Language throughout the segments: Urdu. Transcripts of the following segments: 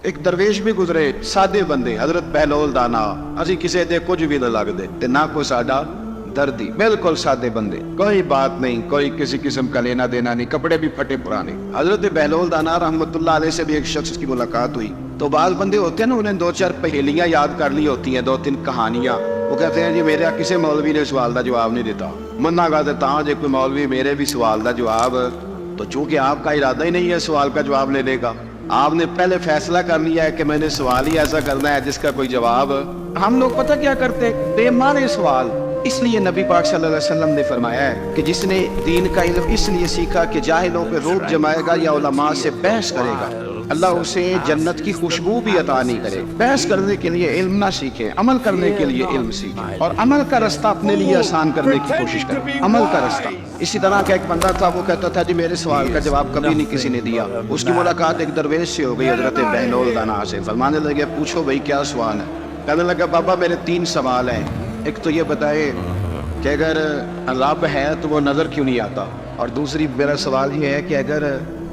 ایک درویش بھی گزرے، سادے بندے، حضرت بہلول دانا، اسی کسی دے کچھ بھی نہ لگتے تے نہ کوئی ساڈا دردی، بالکل سادے بندے، کوئی بات نہیں، کوئی کسی قسم کا لینا دینا نہیں، کپڑے بھی پھٹے پرانے۔ حضرت بہلول دانا رحمت اللہ علیہ سے بھی ایک شخص کی ملاقات ہوئی تو بعض بندے ہوتے ہیں نا، انہیں 2-4 پہیلیاں یاد کر لی ہوتی ہیں، 2-3 کہانیاں، وہ کہتے ہیں جی میرے کسی مولوی نے سوال دا جواب نہیں دیتا، مننا گا دیتا ہوں جی کوئی مولوی میرے بھی سوال دا جواب، تو چونکہ آپ کا ارادہ ہی نہیں ہے سوال کا جواب لینے کا، آپ نے پہلے فیصلہ کر لیا ہے کہ میں نے سوال ہی ایسا کرنا ہے جس کا کوئی جواب، ہم لوگ پتہ کیا کرتے، بے معنی سوال۔ اس لیے نبی پاک صلی اللہ علیہ وسلم نے فرمایا ہے کہ جس نے دین کا علم اس لیے سیکھا کہ جاہلوں پہ روب جمائے گا یا علماء سے بحث کرے گا، اللہ اسے جنت کی خوشبو بھی عطا نہیں کرے۔ بحث کرنے کے لیے علم نہ سیکھیں، عمل کرنے کے لیے علم سیکھیں، اور عمل کا رستہ اپنے لیے آسان کرنے کی کوشش کریں، عمل کا رستہ۔ اسی طرح کا ایک بندہ تھا، وہ کہتا تھا جی میرے سوال کا جواب کبھی نہیں کسی نے دیا۔ اس کی ملاقات ایک درویش سے ہو گئی، حضرت بہلول دانا سے۔ فرمانے لگے پوچھو بھائی کیا سوال ہے؟ کہنے لگا بابا میرے 3 سوال ہیں، ایک تو یہ بتائے کہ اگر رب ہے تو وہ نظر کیوں نہیں آتا، اور دوسری میرا سوال یہ ہے کہ اگر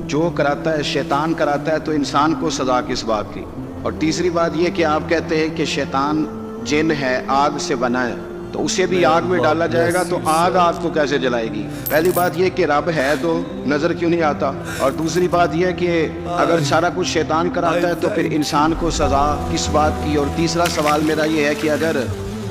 جو کراتا ہے شیطان کراتا ہے تو انسان کو سزا کس بات کی، اور تیسری بات یہ کہ آپ کہتے ہیں کہ شیطان جن ہے آگ سے بنا ہے تو اسے بھی آگ میں ڈالا جائے گا، تو آگ کو کیسے جلائے گی؟ پہلی بات یہ کہ رب ہے تو نظر کیوں نہیں آتا، اور دوسری بات یہ کہ اگر سارا کچھ شیطان کراتا ہے تو پھر انسان کو سزا کس بات کی، اور تیسرا سوال میرا یہ ہے کہ اگر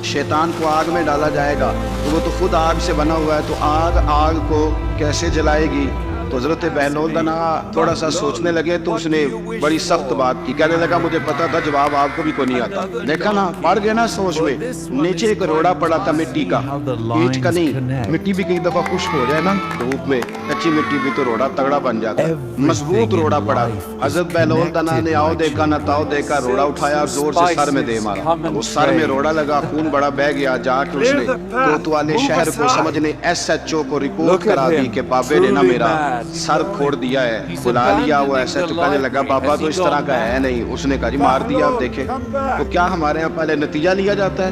شیطان کو آگ میں ڈالا جائے گا تو وہ تو خود آگ سے بنا ہوا ہے، تو آگ کو کیسے جلائے گی؟ تو حضرت بہلول دانا تھوڑا سا سوچنے لگے تو اس نے بڑی سخت بات کی، کہنے لگا مجھے پتا تھا جواب آپ کو بھی کوئی نہیں آتا۔ دیکھا نا، پڑ گیا نا سوچ میں۔ نیچے ایک روڑا پڑا تھا مٹی کا، اینٹ کا نہیں، مٹی بھی کئی دفعہ خشک ہو جائے نا دھوپ میں، کچی مٹی بھی تو روڑا تگڑا بن جاتا ہے، مضبوط روڑا پڑا۔ حضرت بہلول دانا نے آؤ دیکھا نہ تاؤ دیکھا، روڑا اٹھایا اور زور سے سر میں دے مارا، اس سر میں روڑا لگا، خون بڑا بہہ گیا۔ جا کے اس نے کوتوالے شہر کو سمجھنے SHO کو رپورٹ کرا دی کہ بابے نے نا میرا سر پھوڑ دیا ہے۔ بلا لیا وہ SHO، کہنے لگا بابا تو اس طرح کا ہے نہیں۔ اس نے کہا جی مار دیا۔ آپ دیکھیں تو کیا ہمارے یہاں پہلے نتیجہ لیا جاتا ہے،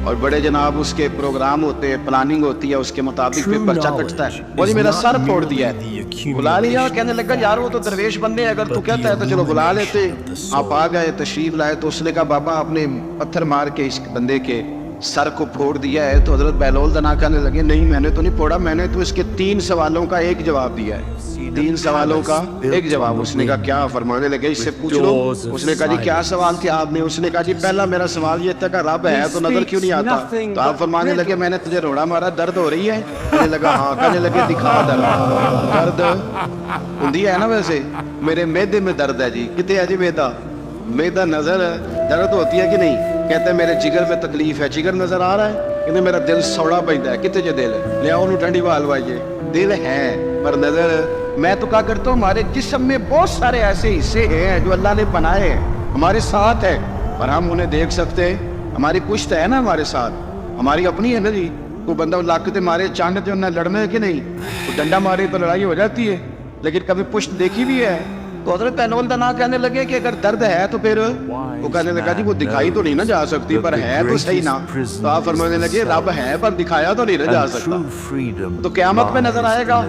اور بڑے جناب اس کے پروگرام ہوتے ہیں، پلاننگ ہوتی ہے، اس کے مطابق پھر پرچہ کٹتا ہے۔ وہ جی میرا سر پھوڑ دیا ہے، بلا لیا۔ کہنے لگا یار وہ تو درویش بندے ہیں، اگر تو کہتا ہے تو چلو بلا لیتے۔ آپ آ گئے، تشریف لائے، تو اس نے کہا بابا آپ نے پتھر مار کے اس بندے کے سر کو پھوڑ دیا ہے۔ تو حضرت بہلول دانا کہنے لگے نہیں میں نے تو نہیں پھوڑا، میں نے تو اس کے 3 سوالوں کا ایک جواب دیا ہے، 3 سوالوں کا ایک جواب۔ اس نے کہا کیا؟ فرمانے لگے اس سے پوچھ لو۔ اس نے کہا جی کیا سوال تھے آپ نے؟ اس نے کہا جی پہلا میرا سوال یہ تھا کہ رب ہے تو نظر کیوں نہیں آتا؟ تو آپ فرمانے لگے میں نے تجھے روڑا مارا، درد ہو رہی ہے؟ کہنے لگا ہاں۔ کہنے لگے دکھا درد ہوندی ہے نا؟ ویسے میرے میدے میں درد ہے جی۔ کتے ہے جی میدا؟ میدا نظر درد ہوتی ہے کہ نہیں؟ کہتے ہیں میرے جگر میں تکلیف ہے، جگر نظر آ رہا ہے؟ کہتے میرا دل سوڑا پہنتا ہے، کتے جے دل ہے؟ لے آؤ ٹھنڈی وال وائیے، دل ہے پر نظر۔ میں تو کہا کرتا ہوں ہمارے جسم میں بہت سارے ایسے حصے ہیں جو اللہ نے بنائے ہیں، ہمارے ساتھ ہے، اور ہم انہیں دیکھ سکتے ہیں۔ ہماری پشت ہے نا ہمارے ساتھ، ہماری اپنی ہے نا جی۔ کوئی بندہ لاکتے مارے چاند جو نہ لڑنا ہے کہ نہیں، کوئی ڈنڈا مارے تو لڑائی ہو جاتی ہے، لیکن کبھی پشت دیکھی بھی ہے؟ تو حضرت بہلول دانا کہنے لگے کہ اگر درد ہے تو پھر وہ کہنے لگا جی وہ دکھائی تو نہیں نہ جا سکتی پر ہے تو صحیح نا۔ تو آپ فرمانے لگے رب ہے پر دکھایا تو نہیں نہ جا سکتا، تو قیامت میں نظر آئے گا،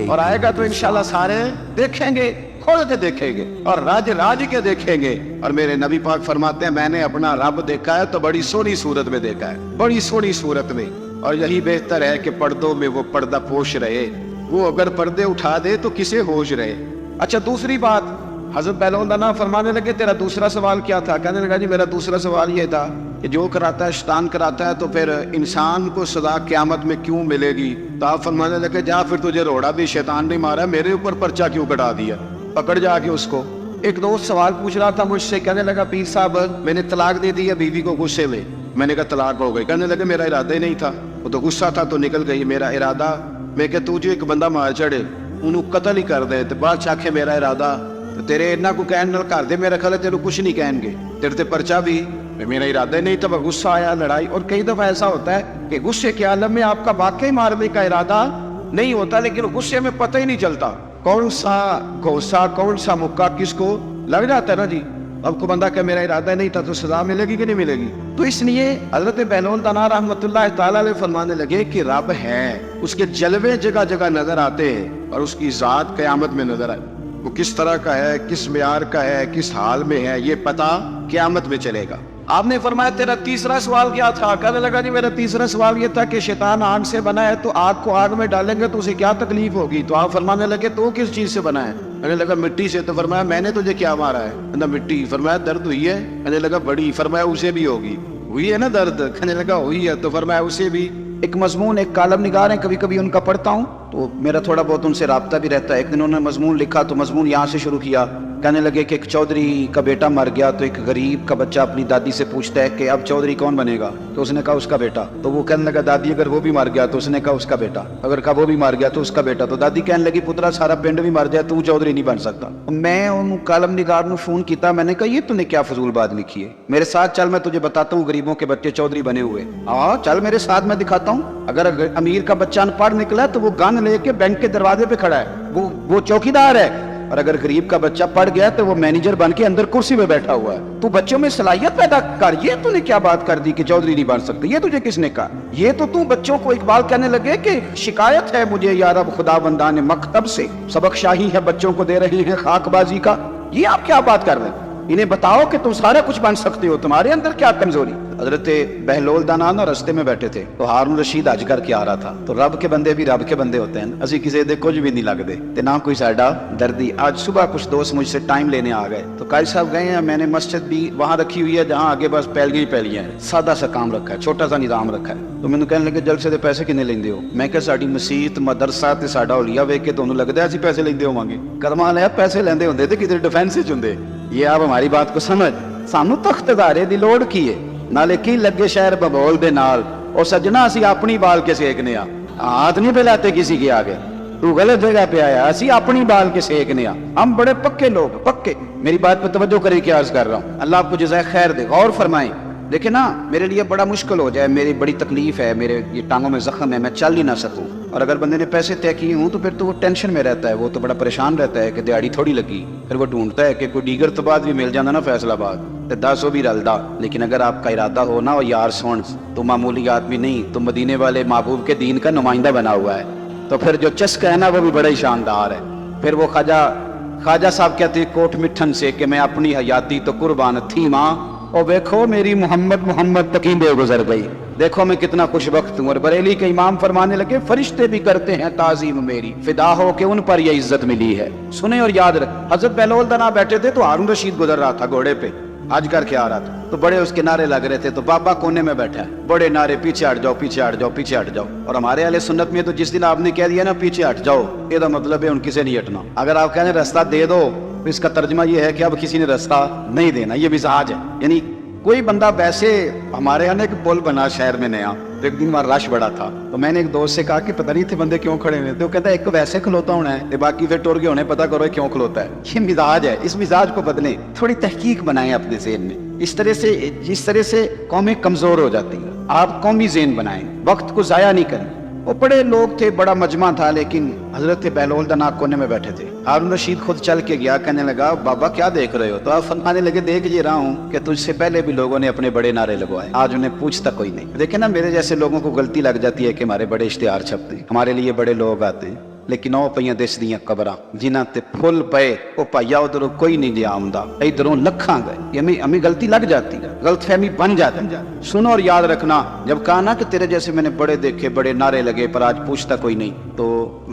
اور آئے گا تو انشاءاللہ سارے دیکھیں گے، کھول کے دیکھیں گے اور راج کے دیکھیں گے۔ اور میرے نبی پاک فرماتے ہیں میں نے اپنا رب دیکھا ہے تو بڑی سونی صورت میں دیکھا ہے، بڑی سونی صورت میں، اور یہی بہتر ہے کہ پردوں میں وہ پردہ پوش رہے، وہ اگر پردے اٹھا دے تو کسے ہوش رہے۔ اچھا دوسری بات، حضرت بہلول دانا فرمانے لگے تیرا دوسرا سوال کیا تھا؟ کہنے لگا جی میرا دوسرا سوال یہ تھا کہ جو کراتا ہے شیطان کراتا ہے تو پھر انسان کو سزا قیامت میں کیوں ملے گی؟ تو آپ فرمانے لگے جا پھر تجھے روڑا بھی شیطان نے مارا، میرے اوپر پرچہ کیوں کٹا دیا؟ پکڑ جا کے اس کو۔ ایک دوست سوال پوچھ رہا تھا مجھ سے، کہنے لگا پیر صاحب میں نے طلاق دے دی ہے بیوی کو غصے میں۔ میں نے کہا طلاق ہو گئی؟ کہنے لگے میرا ارادہ ہی نہیں تھا، وہ تو غصہ تھا تو نکل گئی، میرا ارادہ میں کہ تو جو ایک بندہ مار چڑھے انہوں قتل ہی کر دے، تو بات چاکھے میرا ارادہ تو تیرے انہاں کو کہن نال کر دے، میرا خیال ہے تیرے کچھ نہیں کہیں گے، تیرے تے پرچہ بھی میرا ارادہ نہیں تھا، غصہ آیا لڑائی۔ اور کئی دفعہ ایسا ہوتا ہے کہ غصے کے عالم میں آپ کا واقعی مارنے کا ارادہ نہیں ہوتا، لیکن غصے میں پتہ ہی نہیں چلتا کون سا گھوسا کون سا مکہ کس کو لگ جاتا ہے نا جی۔ اب کو بندہ کہ میرا ارادہ نہیں تھا تو سزا ملے گی کہ نہیں ملے گی؟ تو اس لیے حضرت بہلول دانا رحمت اللہ تعالیٰ علیہ فرمانے لگے کہ رب ہے، اس کے جلوے جگہ جگہ نظر آتے ہیں اور اس کی ذات قیامت میں نظر آئے۔ وہ کس طرح کا ہے, کس معیار کا ہے, کس حال میں ہے, یہ پتہ قیامت میں چلے گا. آپ نے فرمایا تیرا تیسرا سوال کیا تھا؟ کہنے لگا جی میرا تیسرا سوال یہ تھا کہ شیطان آگ سے بنا ہے تو آگ کو آگ میں ڈالیں گے تو اسے کیا تکلیف ہوگی؟ تو آپ فرمانے لگے تو کس چیز سے بنا ہے؟ کہنے لگا مٹی سے. تو فرمایا میں نے تجھے کیا مارا ہے؟ کہنا مٹی. فرمایا درد ہوئی ہے؟ کہنے لگا بڑی. فرمایا اسے بھی ہوگی. ہوئی ہے نا درد؟ کہنے لگا ہوئی ہے. تو فرمایا اسے بھی. ایک مضمون ایک کالم نگار ہیں, کبھی کبھی ان کا پڑھتا ہوں تو میرا تھوڑا بہت ان سے رابطہ بھی رہتا ہے. ایک دن انہوں نے مضمون لکھا تو مضمون یہاں سے شروع کیا. کہنے لگے کہ ایک چودھری کا بیٹا مر گیا تو ایک غریب کا بچہ اپنی دادی سے پوچھتا ہے کہ اب چودھری کون بنے گا؟ تو اس نے کہا اس کا بیٹا. تو وہ کہنے لگا دادی اگر وہ بھی مر گیا؟ تو اس نے کہا اس کا بیٹا. اگر کہا وہ بھی مر گیا تو اس کا بیٹا. تو دادی کہنے لگی پترا سارا پنڈ بھی مر جائے تو چودھری نہیں بن سکتا. میں ان کالم نگار نے فون کیتا, میں نے کہا یہ تو نے کیا فضول بات لکھی ہے, میرے ساتھ چل میں تجھے بتاتا ہوں غریبوں کے بچے چودھری بنے ہوئے. ہاں چل میرے ساتھ میں دکھاتا ہوں. اگر امیر کا بچہ ان پڑھ نکلا تو وہ گن لے کے بینک کے دروازے پہ کھڑا ہے, وہ چوکیدار ہے. اور اگر غریب کا بچہ پڑھ گیا تو وہ مینیجر بن کے اندر کرسی پہ بیٹھا ہوا ہے. تو بچوں میں صلاحیت پیدا کر. یہ تو نے کیا بات کر دی کہ چودھری نہیں بن سکتے؟ یہ تجھے کس نے کہا؟ یہ تو بچوں کو اقبال کہنے لگے کہ شکایت ہے مجھے یا رب خدا بندان مکتب سے, سبق شاہی ہے بچوں کو دے رہے ہیں خاک بازی کا. یہ آپ کیا بات کر رہے ہیں؟ انہیں بتاؤ کہ تم سارا کچھ بن سکتے ہو, تمہارے اندر کیا کمزوری؟ حضرت بہلول دانان رستے میں بیٹھے تھے تو ہارون رشید حج کر کے آ رہا تھا. تو رب کے بندے بھی رب کے بندے ہوتے ہیں, اسی کسی دے کچھ بھی نہیں لگتے تے نہ کوئی ساڈا دردی. آج صبح کچھ دوست مجھ سے ٹائم لینے آ گئے تو قاری صاحب گئے ہیں, میں نے مسجد بھی وہاں رکھی ہوئی ہے جہاں آگے بس پیلیاں ہیں, سادہ سا کام رکھا ہے, چھوٹا سا نظام رکھا ہے. تو مینوں کہنے لگے جلسے دے پیسے کنے لیندے ہو؟ میں کہ ساڈی مسجد مدرسہ تے ساڈا اولیاء ویکھ کے تانوں لگدا ہے اسی پیسے لیندے ہوواਂਗੇ. کرما لیا پیسے لیندے ہوندے تے کدھر ڈیفینس وچ ہوندے. یہ آپ ہماری بات کو سمجھ, سانو تخت ادارے دی لوڑ کی ہے؟ نالے کی لگے شہر ببول دے نال او سجنا اسی اپنی بال کے سیکنے آ, ہاتھ نہیں پھیلاتے کسی کے آگے. تو غلط جگہ پہ آیا, اسی اپنی بال کے سیکنے آ. ہم بڑے پکے لوگ, پکے. میری بات پہ توجہ کرے کہ عرض کر رہا ہوں, اللہ آپ کو جزائے خیر دے. غور فرمائیں. دیکھیں نا میرے لیے بڑا مشکل ہو جائے, میری بڑی تکلیف ہے, میرے یہ ٹانگوں میں زخم ہے, میں چل ہی نہ سکوں. اور اگر بندے نے پیسے طے کیے ہوں تو پھر تو وہ ٹینشن میں رہتا ہے, وہ تو بڑا پریشان رہتا ہے کہ دیہڑی تھوڑی لگی. پھر وہ ڈھونڈتا ہے کہ کوئی دیگر تو بعد بھی مل جانا نا فیصل آباد تے 10 بھی رلدا. لیکن اگر آپ کا ارادہ ہو نا اور یار سن تو معمولی آدمی نہیں, تو مدینے والے محبوب کے دین کا نمائندہ بنا ہوا ہے. تو پھر جو چسک ہے نا وہ بھی بڑا ہی شاندار ہے. پھر وہ خواجہ صاحب کہتے ہیں کوٹ مٹھن سے کہ میں اپنی حیاتی تو قربان تھی ماں, اور دیکھو میری محمد تقیم بے گزر گئی. دیکھو میں کتنا خوش وقت ہوں. اور بریلی کے امام فرمانے لگے فرشتے بھی کرتے ہیں تعظیم میری, فدا ہو کہ ان پر یہ عزت ملی ہے. سنیں اور یاد رکھ, حضرت بہلول دانا بیٹھے تھے تو ہارون رشید گزر رہا تھا گھوڑے پہ, حج کر کے آ رہا تھا. تو بڑے اس کے نعرے لگ رہے تھے, تو بابا کونے میں بیٹھا ہے, بڑے نعرے پیچھے ہٹ جاؤ, پیچھے ہٹ جاؤ, پیچھے ہٹ جاؤ. اور ہمارے اہل سنت میں تو جس دن آپ نے کہہ دیا نا پیچھے ہٹ جاؤ, یہ دا مطلب ہے ان کسی نہیں ہٹنا. اگر آپ کہنے رستہ دے دو تو اس کا ترجمہ یہ ہے کہ اب کسی نے رستہ نہیں دینا. یہ مزاج ہے. یعنی کوئی بندہ ویسے, ہمارے یہاں ایک پل بنا شہر میں نیا, تو ایک دن وہاں رش بڑا تھا, تو میں نے ایک دوست سے کہا کہ پتہ نہیں تھے بندے کیوں کھڑے ہوئے تھے. وہ کہتا ہے ایک ویسے کھلوتا ہونا ہے, باقی پھر ٹور کے ہونے پتہ کرو کیوں کھلوتا ہے. یہ مزاج ہے, اس مزاج کو بدلیں, تھوڑی تحقیق بنائیں اپنے ذہن میں. جس طرح سے قومیں کمزور ہو جاتی ہیں, آپ قومی ذہن بنائیں, وقت کو ضائع نہیں کریں. وہ بڑے لوگ تھے, بڑا مجمع تھا, لیکن حضرت بہلول دانا کونے میں بیٹھے تھے. ہارون رشید خود چل کے گیا, کہنے لگا بابا کیا دیکھ رہے ہو؟ تو آپ فرمانے لگے دیکھ یہ رہا ہوں کہ تجھ سے پہلے بھی لوگوں نے اپنے بڑے نعرے لگوائے, آج انہیں پوچھتا کوئی نہیں. دیکھیں نا میرے جیسے لوگوں کو غلطی لگ جاتی ہے کہ ہمارے بڑے اشتہار چھپتے ہیں, ہمارے لیے بڑے لوگ آتے ہیں, لیکن او پئیاں دس دیاں قبراں جنہاں تے پھل پئے, او پائیا ادھروں کوئی نہیں جی آمدا, ادھروں لکھاں گئے. ہمیں غلطی لگ جاتی ہے, غلط فہمی بن جاتی ہے. سنو اور یاد رکھنا, جب کہا نا کہ تیرے جیسے میں نے بڑے دیکھے, بڑے نعرے لگے, پر آج پوچھتا کوئی نہیں, تو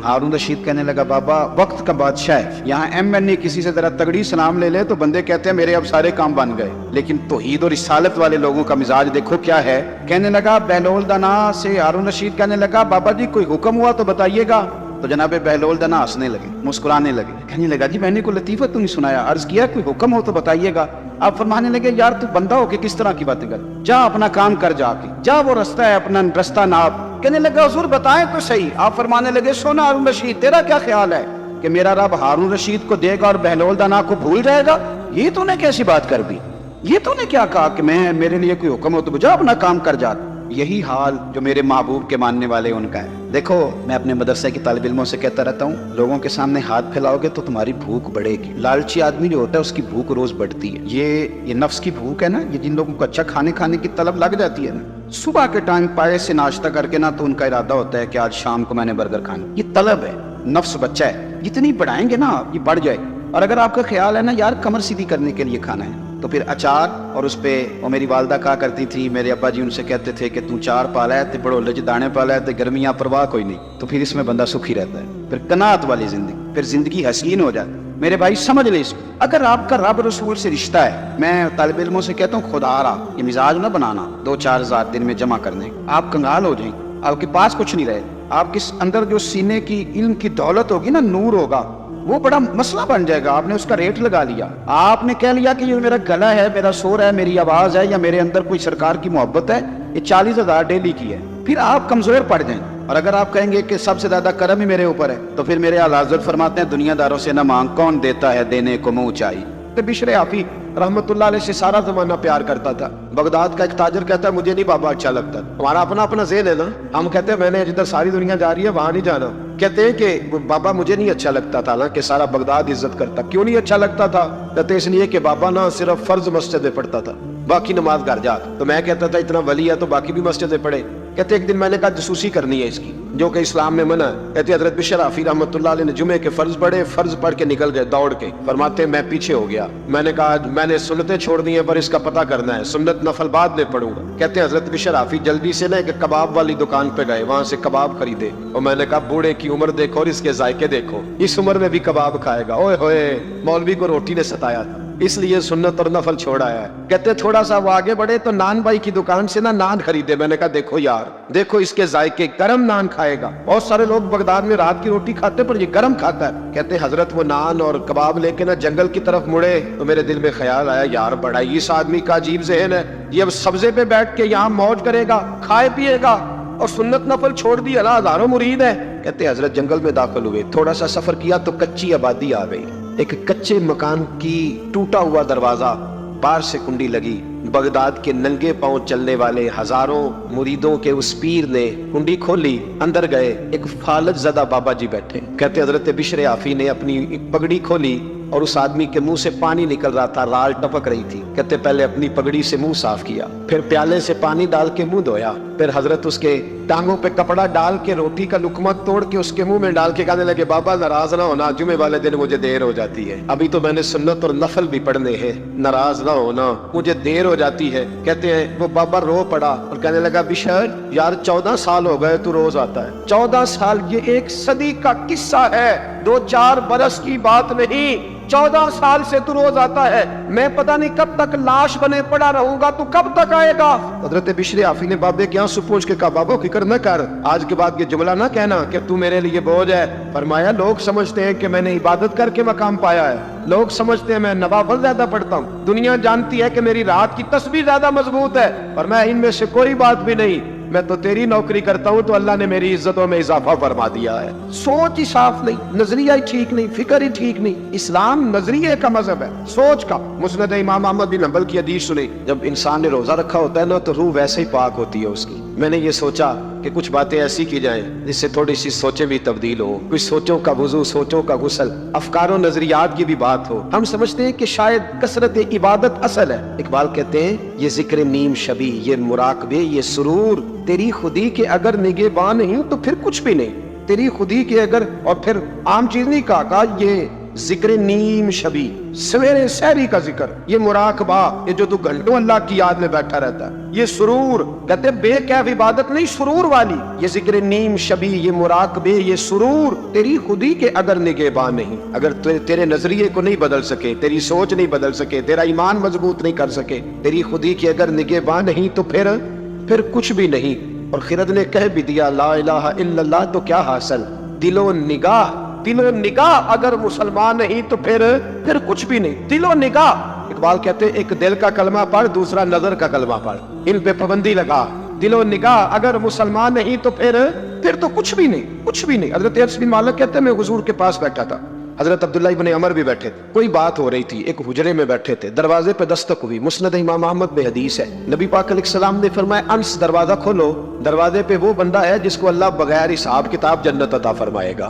ہارون رشید کہنے لگا بابا وقت کا بادشاہ ہے, یہاں ایم کسی سے ذرا تگڑی سلام لے لے تو بندے کہتے ہیں میرے اب سارے کام بن گئے. لیکن توحید اور رسالت والے لوگوں کا مزاج دیکھو کیا ہے. کہنے لگا بہلول دانا سے ہارون رشید کہنے لگا بابا جی کوئی حکم ہوا تو بتائیے گا. تو جناب بہلول دانا ہنسنے لگے, مسکرانے لگے, کہنے لگا جی میں نے کوئی لطیفہ تو نہیں سنایا, عرض کیا کوئی حکم ہو تو بتائیے گا. آپ فرمانے لگے یار تو بندہ ہو کے کس طرح کی باتیں کر, جا اپنا کام کر, جا کے جا وہ رستہ ہے اپنا رستہ ناپ. کہنے لگا حضور بتائیں تو صحیح. آپ فرمانے لگے سونا ہارون رشید تیرا کیا خیال ہے کہ میرا رب ہارون رشید کو دے گا اور بہلول دانا کو بھول جائے گا؟ یہ تو نے کیسی بات کر دی, یہ تو نے کیا کہا کہ میرے لیے کوئی حکم ہو تو جا اپنا کام کر جا. یہی حال جو میرے محبوب کے ماننے والے ان کا ہے. دیکھو میں اپنے مدرسے کی طالب علموں سے کہتا رہتا ہوں, لوگوں کے سامنے ہاتھ پھیلاؤ گے تو تمہاری بھوک بڑھے گی. لالچی آدمی جو ہوتا ہے اس کی بھوک روز بڑھتی ہے. یہ نفس کی بھوک ہے نا, یہ جن لوگوں کو اچھا کھانے کی طلب لگ جاتی ہے نا, صبح کے ٹائم پائے سے ناشتہ کر کے نا تو ان کا ارادہ ہوتا ہے کہ آج شام کو میں نے برگر کھانا. یہ طلب ہے, نفس بچہ ہے, جتنی بڑھائیں گے نا یہ بڑھ جائے. اور اگر آپ کا خیال ہے نا یار کمر سیدھی کرنے کے لیے کھانا ہے تو پھر اچار اور اس پہ، اور میری والدہ کہا کرتی تھی، میرے ابا جی ان سے کہتے تھے کہ تو چار پالا ہے تے بڑو لج دانے پالا ہے تے گرمیاں پرواہ کوئی نہیں، تو پھر اس میں بندہ سکھی رہتا ہے، پھر قناعت والی زندگی، پھر زندگی حسین ہو جاتی ہے۔ میرے بھائی سمجھ لیں اس کو، اگر آپ کا رب رسول سے رشتہ ہے، میں طالب علموں سے کہتا ہوں خدا را یہ مزاج نہ بنانا 2-4 ہزار دن میں جمع کرنے، آپ کنگال ہو جائیں، آپ کے پاس کچھ نہیں رہے، آپ کے اندر جو سینے کی علم کی دولت ہوگی نا، نور ہوگا، وہ بڑا مسئلہ بن جائے گا۔ آپ نے اس کا ریٹ لگا لیا، آپ نے کہہ لیا کہ یہ میرا گلا ہے، میرا سور ہے، میری آواز ہے، یا میرے اندر کوئی سرکار کی محبت ہے، یہ 40,000 ڈیلی کی ہے، پھر آپ کمزور پڑ جائیں۔ اور اگر آپ کہیں گے کہ سب سے زیادہ کرم ہی میرے اوپر ہے، تو پھر میرے اعلیٰ حضرت فرماتے ہیں دنیا داروں سے نہ مانگ، کون دیتا ہے دینے کو منہ چاہیے۔ تو بشر حافی رحمت اللہ علیہ سے سارا زمانہ پیار کرتا تھا۔ بغداد کا ایک تاجر کہتا ہے مجھے نہیں بابا اچھا لگتا، ہمارا اپنا اپنا ذہن ہے نا، ہم کہتے ہیں میں نے جدھر ساری دنیا جا رہی ہے وہاں نہیں جانا، کہتے ہیں کہ بابا مجھے نہیں اچھا لگتا تھا نا کہ سارا بغداد عزت کرتا، کیوں نہیں اچھا لگتا تھا؟ کہتے اس لیے کہ بابا نا صرف فرض مسجد میں پڑھتا تھا، باقی نماز گھر جا، تو میں کہتا تھا اتنا ولی ہے تو باقی بھی مسجد میں پڑھے۔ کہتے ایک دن میں نے کہا جسوسی کرنی ہے اس کی، جو کہ اسلام میں منع ہے۔ کہتے حضرت بشر حافی رحمۃ اللہ علیہ نے جمعے کے فرض پڑھے، فرض پڑھ کے نکل گئے دوڑ کے، فرماتے میں پیچھے ہو گیا، میں نے کہا میں نے سنتیں چھوڑ دی ہیں پر اس کا پتہ کرنا ہے، سنت نفل بعد میں پڑھوں گا۔ کہتے حضرت بشر حافی جلدی سے نا ایک کباب والی دکان پہ گئے، وہاں سے کباب خریدے، اور میں نے کہا بوڑھے کی عمر دیکھو اور اس کے ذائقے دیکھو، اس عمر میں بھی کباب کھائے گا، اوئے ہوئے مولوی کو روٹی نے ستایا تھا، اس لیے سنت اور نفل چھوڑا ہے۔ کہتے تھوڑا سا وہ آگے بڑھے تو نان بھائی کی دکان سے نا نان خریدے، میں نے کہا دیکھو یار دیکھو اس کے ذائقے، گرم نان کھائے گا، بہت سارے لوگ بغداد میں رات کی روٹی کھاتے پر یہ گرم کھاتا ہے۔ کہتے حضرت وہ نان اور کباب لے کے نا جنگل کی طرف مڑے تو میرے دل میں خیال آیا یار بڑا اس آدمی کا عجیب ذہن ہے، یہ اب سبزے پہ بیٹھ کے یہاں موج کرے گا، کھائے پیے گا، اور سنت نفل چھوڑ دی، اللہ ہزاروں مرید ہے۔ کہتے حضرت جنگل میں داخل ہوئے، تھوڑا سا سفر کیا تو کچی آبادی آ گئی، ایک کچے مکان کی ٹوٹا ہوا دروازہ، باہر سے کنڈی لگی، بغداد کے ننگے پاؤں چلنے والے ہزاروں مریدوں کے اس پیر نے کنڈی کھولی، اندر گئے، ایک فالج زدہ بابا جی بیٹھے۔ کہتے حضرت بشر حافی نے اپنی پگڑی کھولی اور اس آدمی کے منہ سے پانی نکل رہا تھا، رال ٹپک رہی تھی۔ کہتے پہلے اپنی پگڑی سے منہ صاف کیا، پھر پیالے سے پانی ڈال کے منہ دھویا، پھر حضرت اس کے ٹانگوں پہ کپڑا ڈال کے روٹی کا لقمہ توڑ کے اس کے منہ میں ڈال کے کہنے لگے بابا ناراض نہ ہونا، جمعے والے دن مجھے دیر ہو جاتی ہے، ابھی تو میں نے سنت اور نفل بھی پڑھنے ہیں، ناراض نہ ہونا مجھے دیر ہو جاتی ہے۔ کہتے ہیں وہ بابا رو پڑا اور کہنے لگا بشر یار 14 سال ہو گئے تو روز آتا ہے، 14 سال یہ 1 صدی کا قصہ ہے، 2-4 برس کی بات نہیں، 14 سال سے تو روز آتا ہے، میں پتہ نہیں کب تک لاش بنے پڑا رہوں گا، تو کب تک آئے گا؟ حضرت بشر حافی نے بابے کے آنسو پوچھ کے کہا بابا فکر نہ کر، آج کے بعد یہ جملہ نہ کہنا کہ تو میرے لیے بوجھ ہے۔ فرمایا لوگ سمجھتے ہیں کہ میں نے عبادت کر کے مقام پایا ہے، لوگ سمجھتے ہیں میں نوافل زیادہ پڑھتا ہوں، دنیا جانتی ہے کہ میری رات کی تسبیح زیادہ مضبوط ہے، اور میں ان میں سے کوئی بات بھی نہیں، میں تو تیری نوکری کرتا ہوں تو اللہ نے میری عزتوں میں اضافہ فرما دیا ہے۔ سوچ ہی صاف نہیں، نظریہ ہی ٹھیک نہیں، فکر ہی ٹھیک نہیں۔ اسلام نظریے کا مذہب ہے، سوچ کا۔ مسند امام احمد بن حنبل کی حدیث سنی، جب انسان نے روزہ رکھا ہوتا ہے نا تو روح ویسے ہی پاک ہوتی ہے اس کی۔ میں نے یہ سوچا کہ کچھ باتیں ایسی کی جائیں جس سے تھوڑی سی سوچیں بھی تبدیل ہو، کچھ سوچوں کا وضو، سوچوں کا غسل، افکار و نظریات کی بھی بات ہو۔ ہم سمجھتے ہیں کہ شاید کثرت عبادت اصل ہے۔ اقبال کہتے ہیں یہ ذکر نیم شبی، یہ مراقبے، یہ سرور، تیری خودی کے اگر نگہباں نہیں تو پھر کچھ بھی نہیں، تیری خودی کے اگر، اور پھر عام چیز نہیں کہا یہ ذکر نیم شبی، سویرے سحری کا ذکر، یہ مراقبہ، یہ جو تو گھنٹوں اللہ کی یاد میں بیٹھا رہتا ہے، یہ سرور، کہتے بے کیف عبادت نہیں، سرور والی، یہ ذکر نیم شبی، یہ مراقبے، یہ سرور، تیری خودی کے اگر نگہباں نہیں، اگر تیرے نظریے کو نہیں بدل سکے، تیری سوچ نہیں بدل سکے، تیرا ایمان مضبوط نہیں کر سکے، تیری خودی کے اگر نگہباں نہیں تو پھر کچھ بھی نہیں۔ اور خرد نے کہہ بھی دیا لا الہ الا اللہ تو کیا حاصل، دل و نگاہ اگر مسلمان نہیں تو پھر کچھ بھی نہیں، دل و نگاہ۔ اقبال کہتے ہیں ایک دل کا کلمہ پڑھ، دوسرا نظر کا کلمہ پڑھ، ان پہ پابندی لگا، دل و نگاہ اگر مسلمان نہیں تو پھر تو کچھ بھی نہیں، کچھ بھی نہیں۔ حضرت انس بن مالک کہتے ہیں میں حضور کے پاس بیٹھا تھا، حضرت عبداللہ ابن عمر بھی بیٹھے تھے، کوئی بات ہو رہی تھی، ایک حجرے میں بیٹھے تھے، دروازے پہ دستک ہوئی، مسند امام احمد میں حدیث ہے، نبی پاک علیہ السلام نے فرمایا انس دروازہ کھولو، دروازے پہ وہ بندہ ہے جس کو اللہ بغیر حساب کتاب جنت عطا فرمائے گا،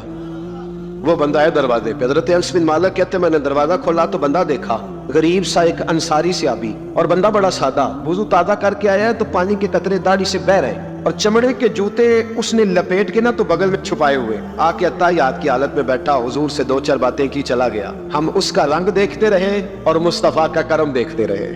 وہ بندہ ہے دروازے پہ۔ حضرت انس بن مالک کہتے ہیں میں نے دروازہ کھولا تو بندہ دیکھا، غریب سا ایک انصاری صحابی، اور بندہ بڑا سادہ، وضو تازہ کر کے آیا ہے تو پانی کے قطرے داڑھی سے بہہ رہے ہیں، اور چمڑے کے جوتے اس نے لپیٹ کے نا تو بغل میں چھپائے ہوئے آ کے اتحیات کی حالت میں بیٹھا، حضور سے 2-4 باتیں کی، چلا گیا۔ ہم اس کا رنگ دیکھتے رہے اور مصطفیٰ کا کرم دیکھتے رہے۔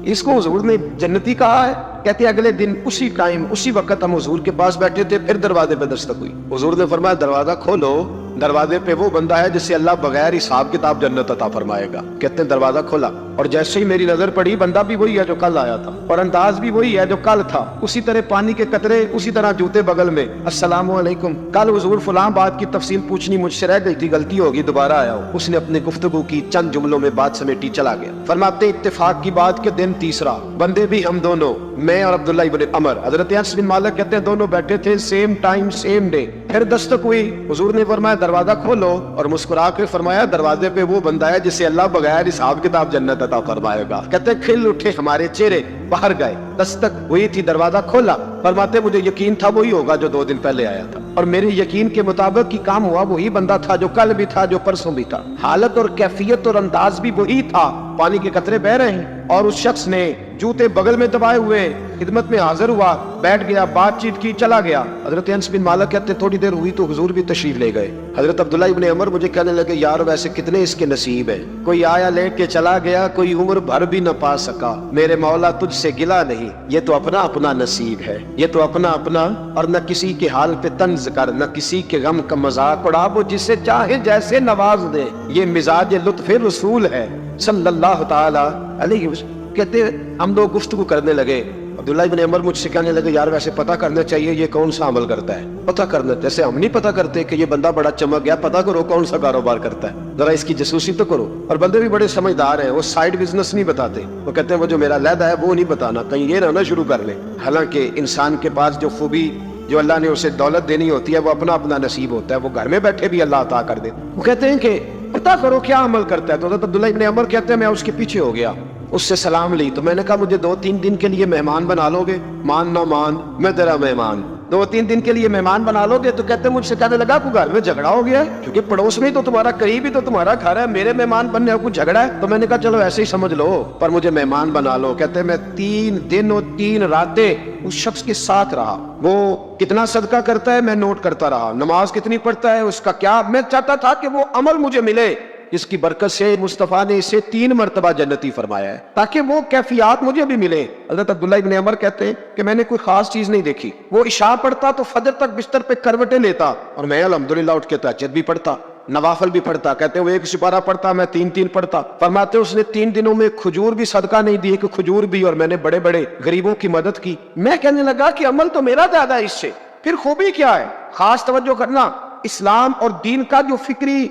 اس کو حضور نے جنتی کہا ہے۔ کہتے ہیں اگلے دن اسی ٹائم اسی وقت ہم حضور کے پاس بیٹھے تھے، پھر دروازے پہ دستک ہوئی۔ حضور نے فرمایا دروازہ کھولو، دروازے پہ وہ بندہ ہے جس سے اللہ بغیر حساب کتاب جنت عطا فرمائے گا۔ کہتے ہیں دروازہ کھولا اور جیسے ہی میری نظر پڑی، بندہ بھی وہی ہے جو کل آیا تھا اور انداز بھی وہی ہے جو کل تھا، اسی طرح پانی کے قطرے، اسی طرح جوتے بغل میں۔ السلام علیکم، کل حضور فلاں بات کی تفصیل پوچھنی مجھ سے رہ گئی تھی، غلطی ہوگی، دوبارہ آیا ہوں۔ اس نے اپنی گفتگو کی، چند جملوں میں بات سمیٹی، چلا گیا۔ فرماتے اتفاق کی بات کہ دن تیسرا، بندے بھی ہم دونوں، میں اور عبداللہ ابن عمر، حضرت انس بن مالک کہتے ہیں دونوں بیٹھے تھے، سیم ٹائم سیم ڈے۔ پھر دستک ہوئی، حضور نے فرمایا دروازہ کھولو اور مسکرا کے فرمایا دروازے پہ وہ بندہ ہے جسے اللہ بغیر حساب کتاب جنت عطا فرمائے گا۔ کہتے ہیں کھل اٹھے ہمارے چہرے، باہر گئے، دستک ہوئی تھی، دروازہ کھولا۔ فرماتے مجھے یقین تھا وہی ہوگا جو 2 دن پہلے آیا تھا، اور میرے یقین کے مطابق کی کام ہوا، وہی بندہ تھا جو کل بھی تھا، جو پرسوں بھی تھا، حالت اور کیفیت اور انداز بھی وہی تھا۔ پانی کے قطرے بہ رہے ہیں اور اس شخص نے جوتے بغل میں دبائے ہوئے خدمت میں حاضر ہوا، بیٹھ گیا، بات چیت کی، چلا گیا۔ حضرت انس بن مالک کہتے تھوڑی دیر ہوئی تو حضور بھی تشریف لے گئے۔ حضرت عبداللہ ابن عمر مجھے کہنے لگے یار ویسے کتنے اس کے نصیب ہے، کوئی آیا لے کے چلا گیا، کوئی عمر بھر بھی نہ پا سکا۔ میرے مولا تجھ سے گلہ نہیں، یہ تو اپنا اپنا نصیب ہے، یہ تو اپنا اپنا، اور نہ کسی کے حال پہ طنز کر، نہ کسی کے غم کا مذاق اڑا، وہ جسے چاہے جیسے نواز دے، یہ مزاج لطف رسول ہے صلی اللہ تعالی علیہ وسلم۔ کہتے ہم دو گفتگو کرنے لگے۔ عبداللہ ابن عمر مجھ سے کہنے لگے یار ویسے پتہ کرنا چاہیے یہ کون سا عمل کرتا ہے، پتہ کرنا، جیسے ہم نہیں پتہ کرتے کہ یہ بندہ بڑا چمک گیا، پتہ کرو کون سا کاروبار کرتا ہے، ذرا اس کی جاسوسی تو کرو۔ اور بندے بھی بڑے سمجھدار ہیں، وہ سائیڈ بزنس نہیں بتاتے، وہ کہتے ہیں وہ جو میرا علیحدہ ہے وہ نہیں بتانا، کہیں یہ نہ شروع کر لیں۔ حالانکہ انسان کے پاس جو خوبی، جو اللہ نے اسے دولت دینی ہوتی ہے، وہ اپنا اپنا نصیب ہوتا ہے، وہ گھر میں بیٹھے بھی اللہ عطا کر دے۔ وہ کہتے ہیں کہ پتہ کرو کیا عمل کرتا ہے۔ تو حضرت عبداللہ ابن عمر کہتے ہیں میں اس کے پیچھے ہو گیا، اس سے سلام لی، تو میں نے کہا مجھے 2-3 دن کے لیے مہمان بنا لو گے؟ مان نہ مان، میں تیرا مہمان، 2-3 دن کے لیے مہمان بنا لو گے؟ تو کہتے ہیں مجھ سے کہنے لگا کوئی گھر میں جھگڑا ہو گیا ہے، کیونکہ پڑوس میں تو تمہارا قریب ہی تو تمہارا گھر ہے، میرے مہمان بننے کو جھگڑا ہے؟ تو میں نے کہا چلو ایسے ہی سمجھ لو، پر مجھے مہمان بنا لو۔ کہتے ہیں میں 3 دن اور 3 راتیں اس شخص کے ساتھ رہا، وہ کتنا صدقہ کرتا ہے میں نوٹ کرتا رہا، نماز کتنی پڑھتا ہے، اس کا کیا، میں چاہتا تھا کہ وہ عمل مجھے ملے اس کی برکت سے مصطفیٰ نے اسے 3 مرتبہ جنتی فرمایا ہے، تاکہ وہ کیفیات مجھے بھی ملے۔ حضرت عبداللہ ابن عمر کہتے ہیں کہ میں نے کوئی خاص چیز نہیں دیکھی، وہ عشاء پڑھتا تو فجر تک بستر پہ کروٹیں لیتا، اور میں الحمدللہ اٹھ کے تہجد بھی پڑھتا، نوافل بھی پڑھتا۔ کہتے ہیں وہ 1 سپارہ پڑھتا، میں 3 پڑھتا۔ فرماتے اس نے 3 دنوں میں کھجور بھی صدقہ نہیں دی، کہ کھجور بھی، اور میں نے بڑے بڑے غریبوں کی مدد کی۔ میں کہنے لگا کہ عمل تو میرا زیادہ ہے اس سے، پھر خوبی کیا ہے؟ خاص توجہ کرنا، اسلام اور دین کا جو فکری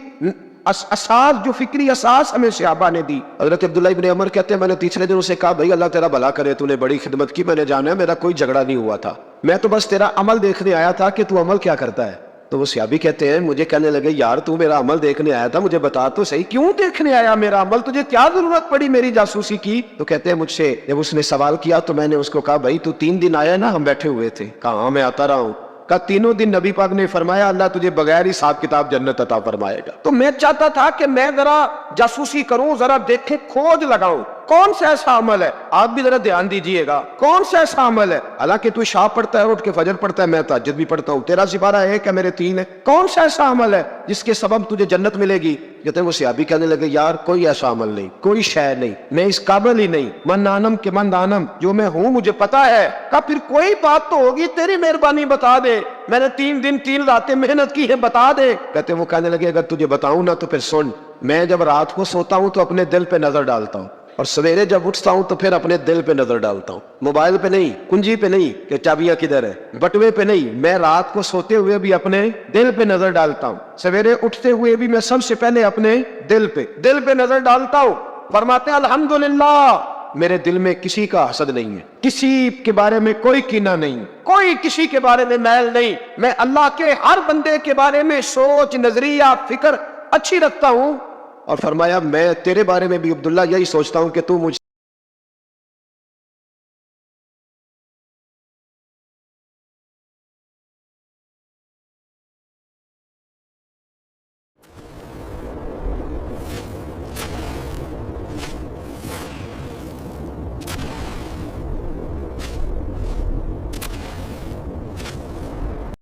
اساس، جو فکری اساس ہمیں صحابہ نے دی۔ حضرت عبداللہ ابن عمر کہتے ہیں میں نے تیسرے دن اسے کہا بھائی اللہ تیرا بھلا کرے، تو نے بڑی خدمت کی، میں نے جانا ہے میرا کوئی جھگڑا نہیں ہوا تھا، میں تو بس تیرا عمل دیکھنے آیا تھا کہ تو عمل کیا کرتا ہے۔ تو وہ صحابی کہتے ہیں مجھے کہنے لگے یار تو میرا عمل دیکھنے آیا تھا، مجھے بتا تو صحیح کیوں دیکھنے آیا میرا عمل، تجھے کیا ضرورت پڑی میری جاسوسی کی؟ تو کہتے ہیں مجھ سے جب اس نے سوال کیا تو میں نے اس کو کہا بھائی تو 3 دن آیا نا، ہم بیٹھے ہوئے تھے، کہا ہاں میں آتا رہا ہوں، کہا 3 دن نبی پاک نے فرمایا اللہ تجھے بغیر حساب کتاب جنت عطا فرمائے گا۔ تو میں چاہتا تھا کہ میں ذرا جاسوسی کروں، ذرا دیکھیں، کھوج لگاؤں کون سا ایسا عمل ہے، آپ بھی ذرا دھیان دیجئے گا کون سا ایسا عمل ہے، حالانکہ تو عشاء پڑھتا ہے، اٹھ کے فجر پڑھتا ہے، میں تہجد بھی پڑھتا ہوں، تیرا سپارہ 1 ہے میرے 3 ہے، کون سا ایسا عمل ہے جس کے سبب تجھے جنت ملے گی؟ کہتے ہیں وہ صحابی کہنے لگے یار کوئی ایسا عمل نہیں، کوئی شے نہیں، میں اس قابل ہی نہیں، من نانم کے من دانم، جو میں ہوں مجھے پتا ہے۔ کہا پھر کوئی بات تو ہوگی، تیری مہربانی بتا دے، میں نے 3 دن 3 راتیں محنت کی ہے، بتا دے۔ کہتے ہیں وہ کہنے لگے اگر تجھے بتاؤں نا تو پھر سن، میں جب رات کو سوتا ہوں تو اپنے دل پہ نظر ڈالتا ہوں، اور سویرے جب اٹھتا ہوں تو پھر اپنے دل پہ نظر ڈالتا ہوں، موبائل پہ نہیں، کنجی پہ نہیں کہ چابیاں کدھر ہے، بٹوے پہ نہیں، میں رات کو سوتے ہوئے بھی اپنے دل پہ نظر ڈالتا ہوں، سویرے اٹھتے ہوئے بھی میں سب سے پہلے اپنے دل پہ نظر ڈالتا ہوں۔ فرماتے ہیں الحمدللہ میرے دل میں کسی کا حسد نہیں ہے، کسی کے بارے میں کوئی کینہ نہیں، کوئی کسی کے بارے میں میل نہیں، میں اللہ کے ہر بندے کے بارے میں سوچ، نظریہ، فکر اچھی رکھتا ہوں۔ اور فرمایا میں تیرے بارے میں بھی عبداللہ یہی سوچتا ہوں کہ تو مجھ